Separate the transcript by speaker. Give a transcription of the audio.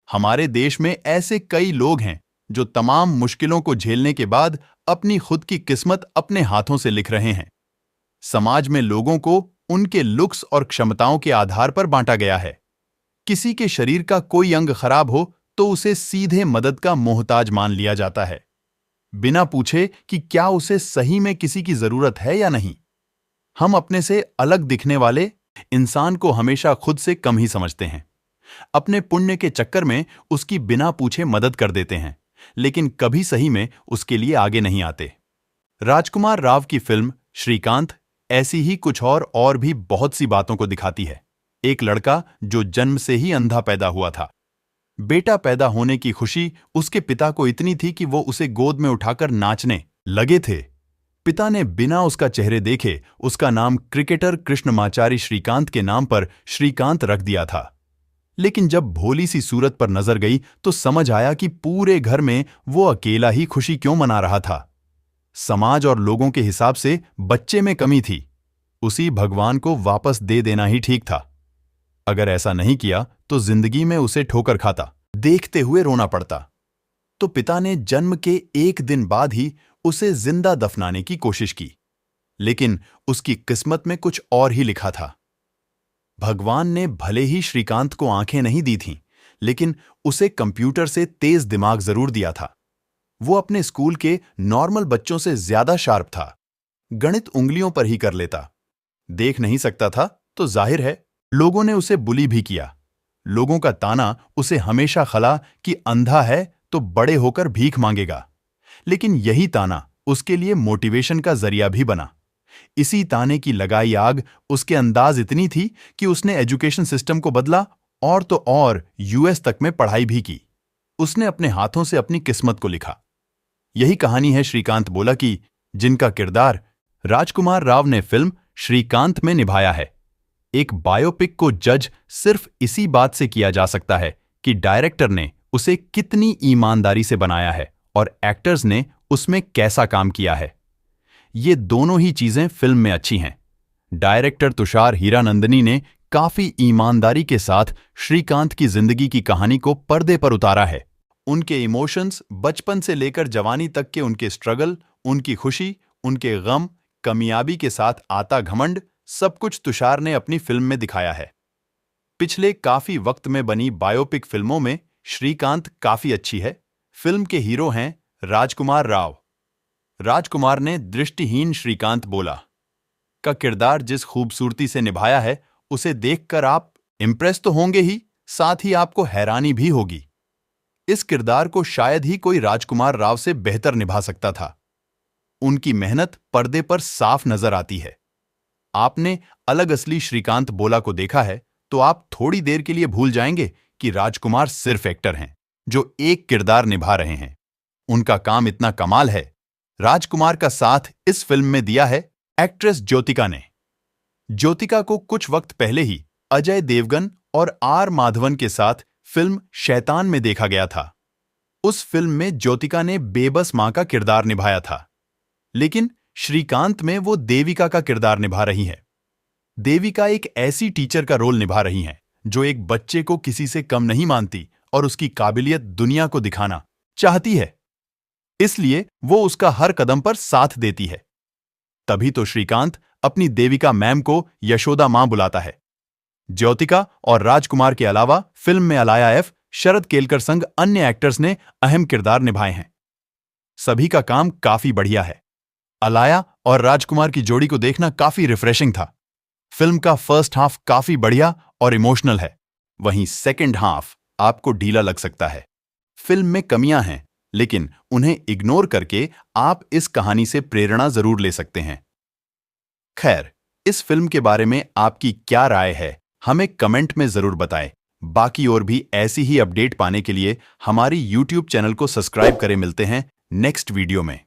Speaker 1: हमारे देश में ऐसे कई लोग हैं जो तमाम मुश्किलों को झेलने के बाद अपनी खुद की किस्मत अपने हाथों से लिख रहे हैं। समाज में लोगों को उनके लुक्स और क्षमताओं के आधार पर बांटा गया है। किसी के शरीर का कोई अंग खराब हो तो उसे सीधे मदद का मोहताज मान लिया जाता है, बिना पूछे कि क्या उसे सही में किसी की जरूरत है या नहीं। हम अपने से अलग दिखने वाले इंसान को हमेशा खुद से कम ही समझते हैं। अपने पुण्य के चक्कर में उसकी बिना पूछे मदद कर देते हैं, लेकिन कभी सही में उसके लिए आगे नहीं आते। राजकुमार राव की फिल्म श्रीकांत ऐसी ही कुछ और भी बहुत सी बातों को दिखाती है। एक लड़का जो जन्म से ही अंधा पैदा हुआ था। बेटा पैदा होने की खुशी उसके पिता को इतनी थी कि वो उसे गोद में उठाकर नाचने लगे थे। पिता ने बिना उसका चेहरे देखे उसका नाम क्रिकेटर कृष्णमाचारी श्रीकांत के नाम पर श्रीकांत रख दिया था। लेकिन जब भोली सी सूरत पर नजर गई तो समझ आया कि पूरे घर में वो अकेला ही खुशी क्यों मना रहा था। समाज और लोगों के हिसाब से बच्चे में कमी थी। उसी भगवान को वापस दे देना ही ठीक था। अगर ऐसा नहीं किया तो जिंदगी में उसे ठोकर खाता, देखते हुए रोना पड़ता। तो पिता ने जन्म के एक दिन बाद ही उसे जिंदा दफनाने की कोशिश की, लेकिन उसकी किस्मत में कुछ और ही लिखा था। भगवान ने भले ही श्रीकांत को आंखें नहीं दी थीं, लेकिन उसे कंप्यूटर से तेज दिमाग जरूर दिया था। वो अपने स्कूल के नॉर्मल बच्चों से ज्यादा शार्प था। गणित उंगलियों पर ही कर लेता। देख नहीं सकता था तो जाहिर है लोगों ने उसे बुली भी किया। लोगों का ताना उसे हमेशा खला कि अंधा है तो बड़े होकर भीख मांगेगा। लेकिन यही ताना उसके लिए मोटिवेशन का जरिया भी बना। इसी ताने की लगाई आग उसके अंदाज इतनी थी कि उसने एजुकेशन सिस्टम को बदला और तो और यूएस तक में पढ़ाई भी की। उसने अपने हाथों से अपनी किस्मत को लिखा। यही कहानी है श्रीकांत बोला की, जिनका किरदार राजकुमार राव ने फिल्म श्रीकांत में निभाया है। एक बायोपिक को जज सिर्फ इसी बात से किया जा सकता है कि डायरेक्टर ने उसे कितनी ईमानदारी से बनाया है और एक्टर्स ने उसमें कैसा काम किया है। ये दोनों ही चीजें फिल्म में अच्छी हैं। डायरेक्टर तुषार हीरानंदनी ने काफी ईमानदारी के साथ श्रीकांत की जिंदगी की कहानी को पर्दे पर उतारा है। उनके इमोशंस, बचपन से लेकर जवानी तक के उनके स्ट्रगल, उनकी खुशी, उनके गम, कामयाबी के साथ आता घमंड, सब कुछ तुषार ने अपनी फिल्म में दिखाया है। पिछले काफी वक्त में बनी बायोपिक फिल्मों में श्रीकांत काफी अच्छी है। फिल्म के हीरो हैं राजकुमार राव। राजकुमार ने दृष्टिहीन श्रीकांत बोला का किरदार जिस खूबसूरती से निभाया है, उसे देखकर आप इम्प्रेस तो होंगे ही, साथ ही आपको हैरानी भी होगी। इस किरदार को शायद ही कोई राजकुमार राव से बेहतर निभा सकता था। उनकी मेहनत पर्दे पर साफ नजर आती है। आपने अलग असली श्रीकांत बोला को देखा है तो आप थोड़ी देर के लिए भूल जाएंगे कि राजकुमार सिर्फ एक्टर हैं जो एक किरदार निभा रहे हैं। उनका काम इतना कमाल है। राजकुमार का साथ इस फिल्म में दिया है एक्ट्रेस ज्योतिका ने। ज्योतिका को कुछ वक्त पहले ही अजय देवगन और आर माधवन के साथ फिल्म शैतान में देखा गया था। उस फिल्म में ज्योतिका ने बेबस मां का किरदार निभाया था, लेकिन श्रीकांत में वो देविका का किरदार निभा रही हैं। देविका एक ऐसी टीचर का रोल निभा रही हैं जो एक बच्चे को किसी से कम नहीं मानती और उसकी काबिलियत दुनिया को दिखाना चाहती है, इसलिए वो उसका हर कदम पर साथ देती है। तभी तो श्रीकांत अपनी देविका मैम को यशोदा मां बुलाता है। ज्योतिका और राजकुमार के अलावा फिल्म में अलाया एफ, शरद केलकर संग अन्य एक्टर्स ने अहम किरदार निभाए हैं। सभी का काम काफी बढ़िया है। अलाया और राजकुमार की जोड़ी को देखना काफी रिफ्रेशिंग था। फिल्म का फर्स्ट हाफ काफी बढ़िया और इमोशनल है, वहीं सेकंड हाफ आपको ढीला लग सकता है। फिल्म में कमियां हैं, लेकिन उन्हें इग्नोर करके आप इस कहानी से प्रेरणा जरूर ले सकते हैं। खैर, इस फिल्म के बारे में आपकी क्या राय है, हमें कमेंट में जरूर बताएं। बाकी और भी ऐसी ही अपडेट पाने के लिए हमारी YouTube चैनल को सब्सक्राइब करें। मिलते हैं नेक्स्ट वीडियो में।